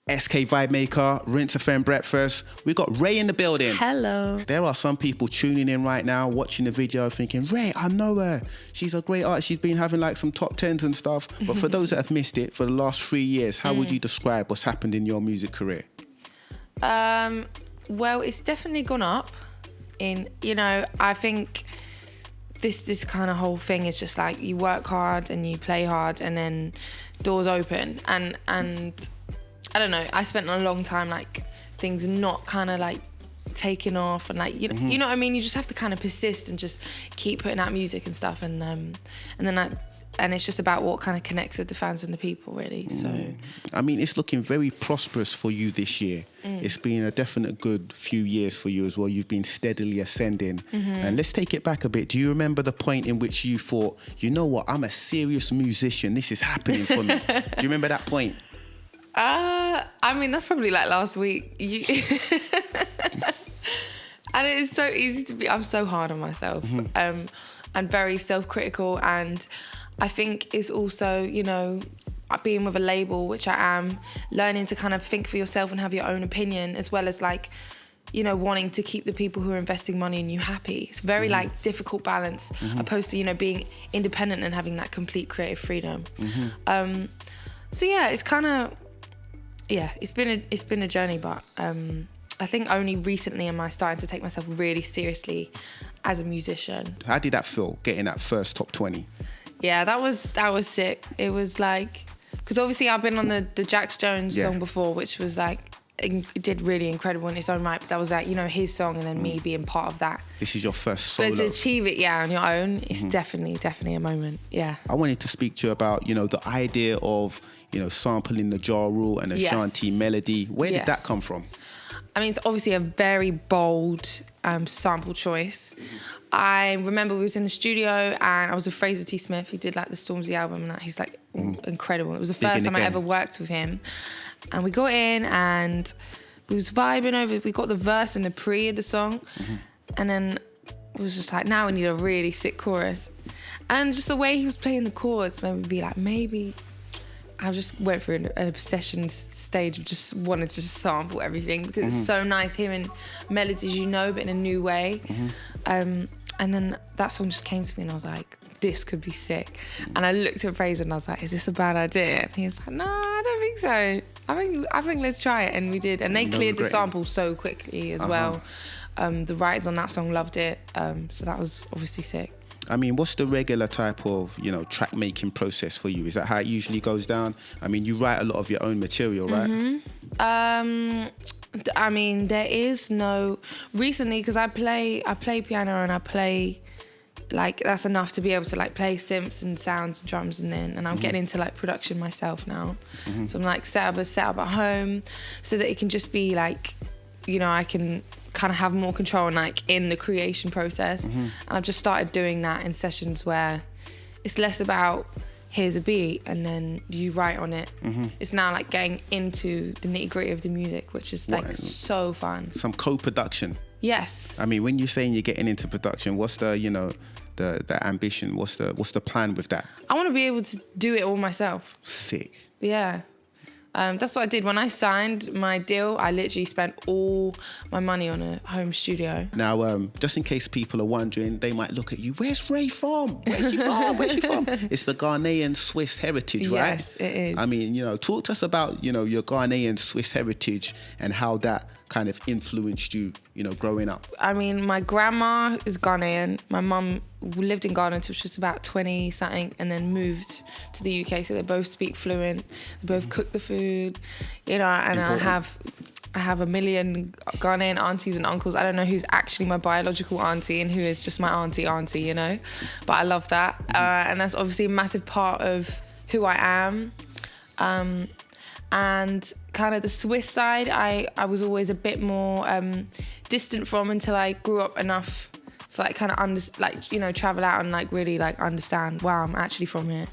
SK Vibemaker, Rinse and Tempa Breakfast. We've got Raye in the building. Hello. There are some people tuning in right now, watching the video, thinking, Raye, I know her. She's a great artist. She's been having like some top 10s and stuff. But for those that have missed it, for the last 3 years, how would you describe what's happened in your music career? Well, it's definitely gone up. I think this kind of whole thing is just like you work hard and you play hard and then doors open and I don't know, I spent a long time like things not kind of like taking off and like you know what I mean, you just have to kind of persist and just keep putting out music and stuff and it's just about what kind of connects with the fans and the people, really. So I mean, it's looking very prosperous for you this year. It's been a definite good few years for you as well. You've been steadily ascending. And let's take it back a bit. Do you remember the point in which you thought, you know what, I'm a serious musician, this is happening for me? Do you remember that point? I mean, that's probably like last week. And it is so easy to be, I'm so hard on myself. And very self-critical, and I think it's also, being with a label, which I am, learning to kind of think for yourself and have your own opinion, as well as like, wanting to keep the people who are investing money in you happy. It's very like difficult balance, opposed to, being independent and having that complete creative freedom. So yeah, it's kind of, it's been a journey, but I think only recently am I starting to take myself really seriously as a musician. How did that feel, getting that first top 20? Yeah, that was sick. It was like, because obviously I've been on the Jax Jones song before, which was like, it did really incredible in its own right. But that was like, his song and then me being part of that. This is your first solo. But to achieve it, on your own, it's definitely a moment, I wanted to speak to you about, the idea of, sampling the Ja Rule and the Shanty melody. Where did that come from? I mean, it's obviously a very bold sample choice. I remember we was in the studio and I was with Fraser T. Smith. He did like the Stormzy album and he's like incredible. It was the first time I ever worked with him. And we got in and we was vibing over. We got the verse and the pre of the song. And then it was just like, now we need a really sick chorus. And just the way he was playing the chords made me be like, maybe I just went through an obsession stage of just wanting to just sample everything because it's so nice hearing melodies but in a new way. And then that song just came to me and I was like, this could be sick. And I looked at Fraser and I was like, is this a bad idea? And he was like, no, I don't think so. I think let's try it. And we did. And they cleared the sample so quickly as well. The writers on that song loved it. So that was obviously sick. I mean, what's the regular type of, track making process for you? Is that how it usually goes down? I mean, you write a lot of your own material, right? I mean, there is no... Recently, because I play piano and I play... Like, that's enough to be able to, like, play synths and sounds and drums and I'm getting into, like, production myself now. So I'm, like, set up at home so that it can just be, like, I can kind of have more control and like in the creation process. And I've just started doing that in sessions where it's less about here's a beat and then you write on it. It's now like getting into the nitty-gritty of the music, which is like so fun. Some co-production. Yes. I mean, when you're saying you're getting into production, what's the the ambition? What's the plan with that? I want to be able to do it all myself. Sick. Yeah. That's what I did. When I signed my deal, I literally spent all my money on a home studio. Now, just in case people are wondering, they might look at you, where's Raye from? Where's she from? Where's she from? It's the Ghanaian Swiss heritage, right? Yes, it is. I mean, talk to us about, your Ghanaian Swiss heritage and how that kind of influenced you, growing up. I mean, my grandma is Ghanaian. My mum lived in Ghana until she was about 20-something and then moved to the UK. So they both speak fluent. They both cook the food, and important. I have a million Ghanaian aunties and uncles. I don't know who's actually my biological auntie and who is just my auntie, But I love that. And that's obviously a massive part of who I am. And kind of the Swiss side, I was always a bit more distant from until I grew up enough to like kind of travel out and like really like understand, wow, I'm actually from here,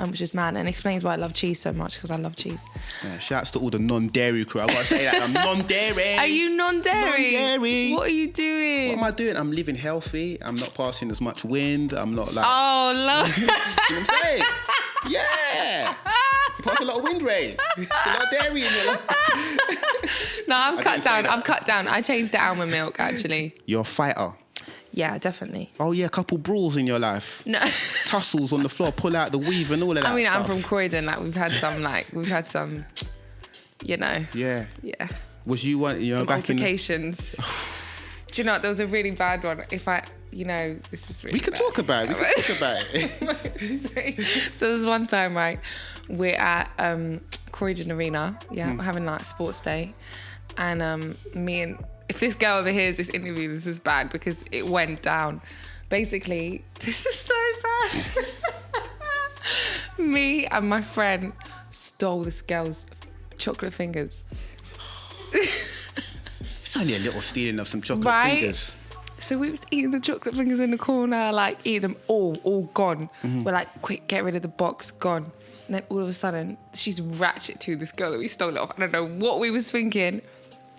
which is mad and explains why I love cheese so much, because I love cheese. Yeah, shouts to all the non-dairy crew. I gotta say that I'm non-dairy. Are you non-dairy? Non-dairy. What are you doing? What am I doing? I'm living healthy. I'm not passing as much wind. I'm not like. Oh, love. You know what I'm saying? Yeah. Pass a lot of wind, Raye. A lot of dairy in your life. No, I've cut down. I changed to almond milk, actually. You're a fighter. Yeah, definitely. Oh yeah, a couple brawls in your life. No. Tussles on the floor, pull out the weave and all of that I mean, stuff. I'm from Croydon. Like, we've had some, you know. Yeah. Yeah. Was you one, you know, Some back altercations. Do you know what? There was a really bad one. This is really We could bad. talk about it. So there was one time, right, we're at Croydon Arena, we're having like sports day, and if this girl ever hears this interview, this is bad because it went down. Basically, this is so bad. Me and my friend stole this girl's chocolate fingers. It's only a little stealing of some chocolate fingers. So we was eating the chocolate fingers in the corner, like eat them all gone. We're like, quick, get rid of the box, gone. And then all of a sudden, she's ratchet to this girl that we stole it off. I don't know what we was thinking.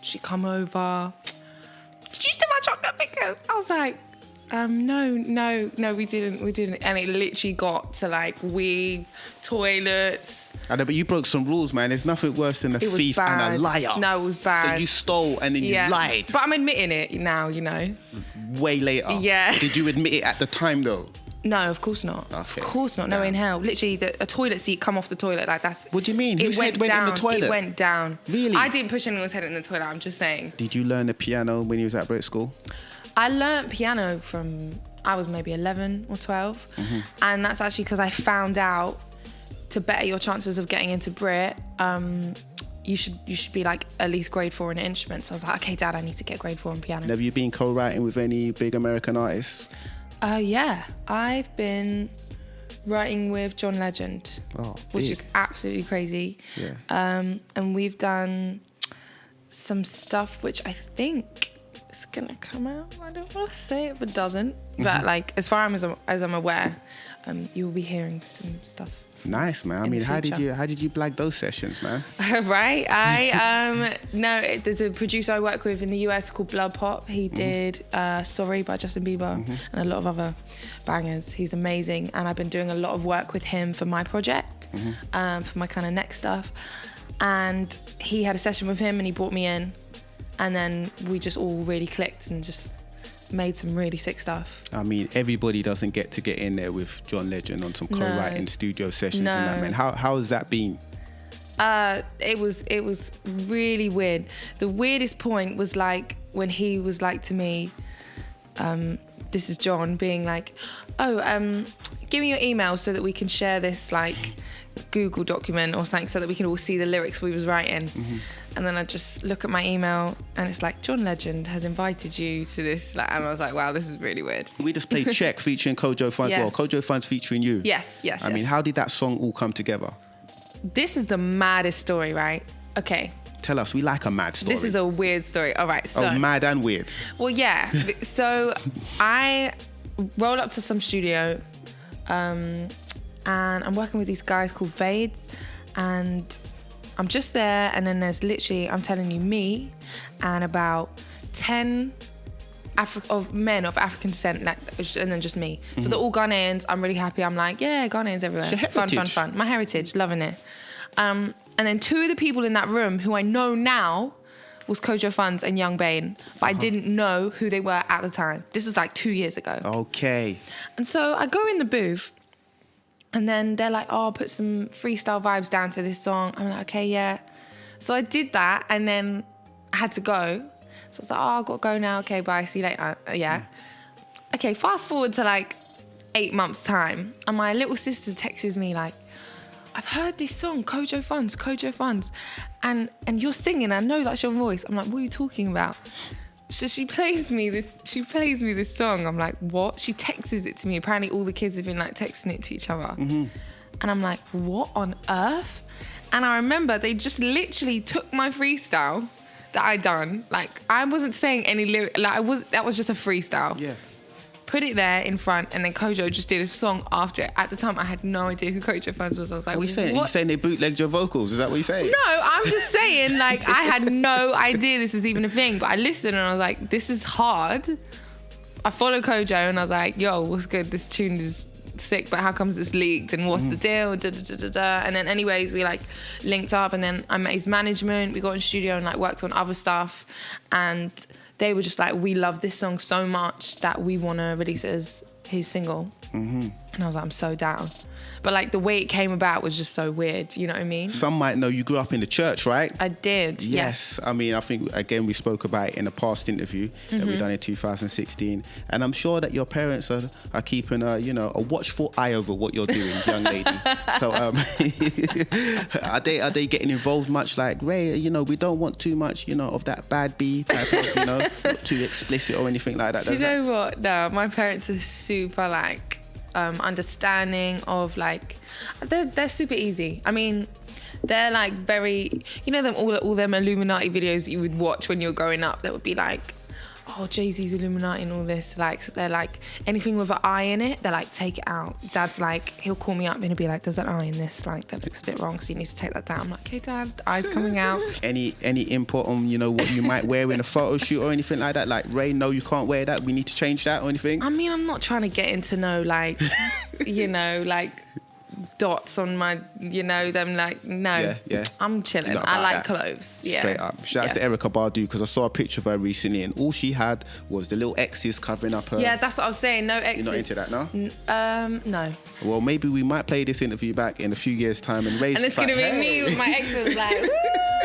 She come over. Did you steal my chocolate fingers? I was like, no, we didn't. And it literally got to like weave, toilets. I know, but you broke some rules, man. There's nothing worse than a thief and a liar. No, it was bad. So you stole and then you lied. But I'm admitting it now, you know. Way later. Yeah. Did you admit it at the time though? No, of course not. Okay. Of course not. No, in hell. Literally, a toilet seat come off the toilet. Like, that's... What do you mean? Whose head went in the toilet? It went down. Really? I didn't push anyone's head in the toilet, I'm just saying. Did you learn the piano when you was at Brit school? I learnt piano I was maybe 11 or 12. And that's actually because I found out to better your chances of getting into Brit, you should be like at least grade 4 in an instrument. So I was like, okay, Dad, I need to get grade 4 in piano. Have you been co-writing with any big American artists? Yeah, I've been writing with John Legend, which is absolutely crazy. Yeah. And we've done some stuff which I think is gonna come out. I don't want to say it, but doesn't. But like, as far as I'm aware, you will be hearing some stuff. Nice, man. I mean, how did you blag those sessions, man? Right. There's a producer I work with in the US called Blood Pop. He did Sorry by Justin Bieber and a lot of other bangers. He's amazing. And I've been doing a lot of work with him for my project, for my kind of next stuff. And he had a session with him and he brought me in. And then we just all really clicked and just made some really sick stuff. I mean, everybody doesn't get in there with John Legend on some co-writing studio sessions and that, man. How has that been? It was really weird. The weirdest point was like when he was like to me, this is John, being like, give me your email so that we can share this like Google document or something so that we can all see the lyrics we was writing. And then I just look at my email and it's like, John Legend has invited you to this. And I was like, wow, this is really weird. We just played Check featuring Kojo Funds. Yes. Well, Kojo Funds featuring you. Yes. I mean, how did that song all come together? This is the maddest story, right? Okay. Tell us, we like a mad story. This is a weird story. All right, so... Oh, mad and weird. Well, yeah. So I roll up to some studio and I'm working with these guys called Vades, and I'm just there, and then there's literally, I'm telling you, me and about 10 men of African descent, like, and then just me. So they're all Ghanaians. I'm really happy. I'm like, yeah, Ghanaians everywhere. Fun. My heritage, loving it. And then 2 of the people in that room who I know now was Kojo Funds and Young Bane, but I didn't know who they were at the time. This was like 2 years ago. Okay. And so I go in the booth, and then they're like, oh, put some freestyle vibes down to this song. I'm like, okay, yeah. So I did that, and then I had to go. So I was like, oh, I've got to go now. Okay, bye, see you later. Yeah. Okay, fast forward to like 8 months' time, and my little sister texts me like, I've heard this song, Kojo Funds, and you're singing. I know that's your voice. I'm like, what are you talking about? So she plays me this song. I'm like, what? She texts it to me. Apparently all the kids have been like texting it to each other. And I'm like, what on earth? And I remember they just literally took my freestyle that I'd done. Like, I wasn't saying any lyric, that was just a freestyle. Yeah. Put it there in front, and then Kojo just did a song after it. At the time, I had no idea who Kojo Funds was. I was like, what are you saying? What? Are you saying they bootlegged your vocals? Is that what you're saying? No, I'm just saying, like, I had no idea this was even a thing, but I listened and I was like, this is hard. I followed Kojo and I was like, yo, what's good? This tune is sick, but how comes it's leaked and what's the deal? Da, da, da, da, da. And then anyways, we like linked up, and then I met his management. We got in studio and like worked on other stuff, and they were just like, we love this song so much that we want to release it as his single. And I was like, I'm so down. But like the way it came about was just so weird, you know what I mean? Some might know you grew up in the church, right? I did, yes. I mean, I think, again, we spoke about it in a past interview that we done in 2016. And I'm sure that your parents are keeping a watchful eye over what you're doing, young lady. So are they getting involved much? Like, Raye, we don't want too much, of that bad B type of, not too explicit or anything like that. Do you know what? No, my parents are super like, understanding of like, they're super easy. I mean, they're like very, them all them Illuminati videos that you would watch when you're growing up that would be like, oh, Jay-Z's Illuminati and all this. Like, so they're like, anything with an eye in it, they're like, take it out. Dad's like, he'll call me up and he'll be like, there's an eye in this, like, that looks a bit wrong, so you need to take that down. I'm like, okay, Dad, the eye's coming out. Any input on, what you might wear in a photo shoot or anything like that? Like, Raye, no, you can't wear that, we need to change that or anything? I mean, I'm not trying to get into no, like, like, dots on my, them like, no. Yeah. I'm chilling. I like clothes. Yeah. Straight up. Shout out to Erykah Badu, because I saw a picture of her recently and all she had was the little X's covering up her. Yeah, that's what I was saying. No X's. You're not into that, no? No. Well, maybe we might play this interview back in a few years' time and Raye's. And it's going to be me with my X's like, woo,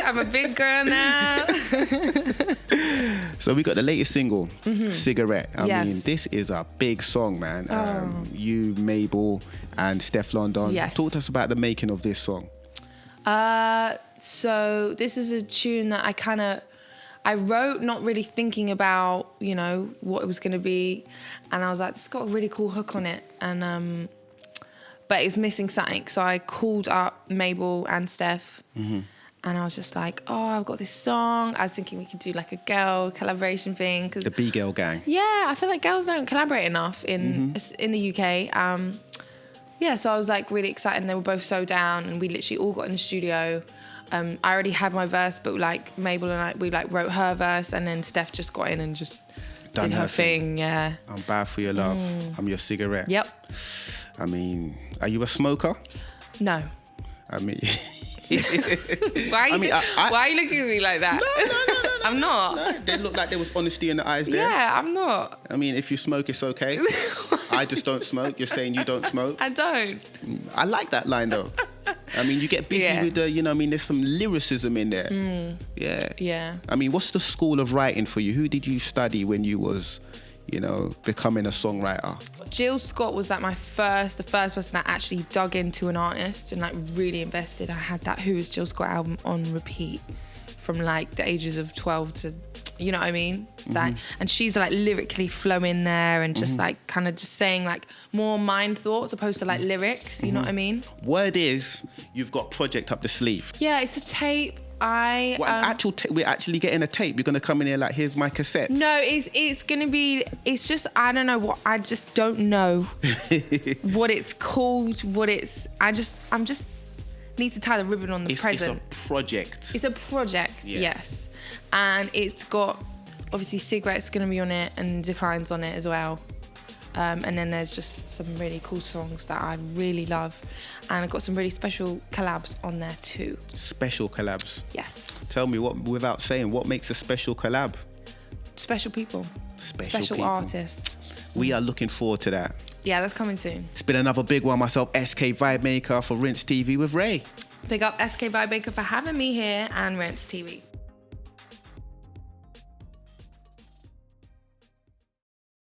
I'm a big girl now. So we got the latest single, Cigarette. I mean, this is a big song, man. You, Mabel, and Stefflon Don. Yes. Talk to us about the making of this song. So this is a tune that I wrote not really thinking about, what it was going to be. And I was like, it's got a really cool hook on it. And but it's missing something. So I called up Mabel and Steph. And I was just like, oh, I've got this song. I was thinking we could do like a girl collaboration thing. The B-Girl gang. Yeah, I feel like girls don't collaborate enough in the UK. So I was like really excited, and they were both so down, and we literally all got in the studio. I already had my verse, but like Mabel and we like wrote her verse, and then Steph just got in and just did her thing. Yeah. I'm bad for your love. I'm your cigarette. Yep. I mean, are you a smoker? No. I mean... Why are you looking at me like that? No. I'm not. No, they looked like there was honesty in the eyes there. Yeah, I'm not. I mean, if you smoke, it's okay. I just don't smoke. You're saying you don't smoke? I don't. I like that line, though. I mean, you get busy with the, there's some lyricism in there. Yeah. I mean, what's the school of writing for you? Who did you study when you was, becoming a songwriter? Jill Scott was like the first person that actually dug into an artist and like really invested. I had that Who Is Jill Scott album on repeat from like the ages of 12 to, you know what I mean? Like, and she's like lyrically flowing there and just like kind of just saying like more mind thoughts opposed to like lyrics, you know what I mean? Word is, you've got project up the sleeve. Yeah, it's a tape. We're actually getting a tape. You're gonna come in here like, here's my cassette. No, it's gonna be. It's just, I don't know what. I just don't know what it's called. I'm just need to tie the ribbon on the present. It's a project. It's a project. Yeah. Yes, and it's got obviously Cigarette's gonna be on it and Decline's on it as well. And then there's just some really cool songs that I really love. And I've got some really special collabs on there too. Special collabs? Yes. Tell me, without saying, what makes a special collab? Special people. Special people. Artists. We are looking forward to that. Yeah, that's coming soon. It's been another big one. Myself, SK Vibemaker for Rinse TV with Raye. Big up SK Vibemaker for having me here and Rinse TV.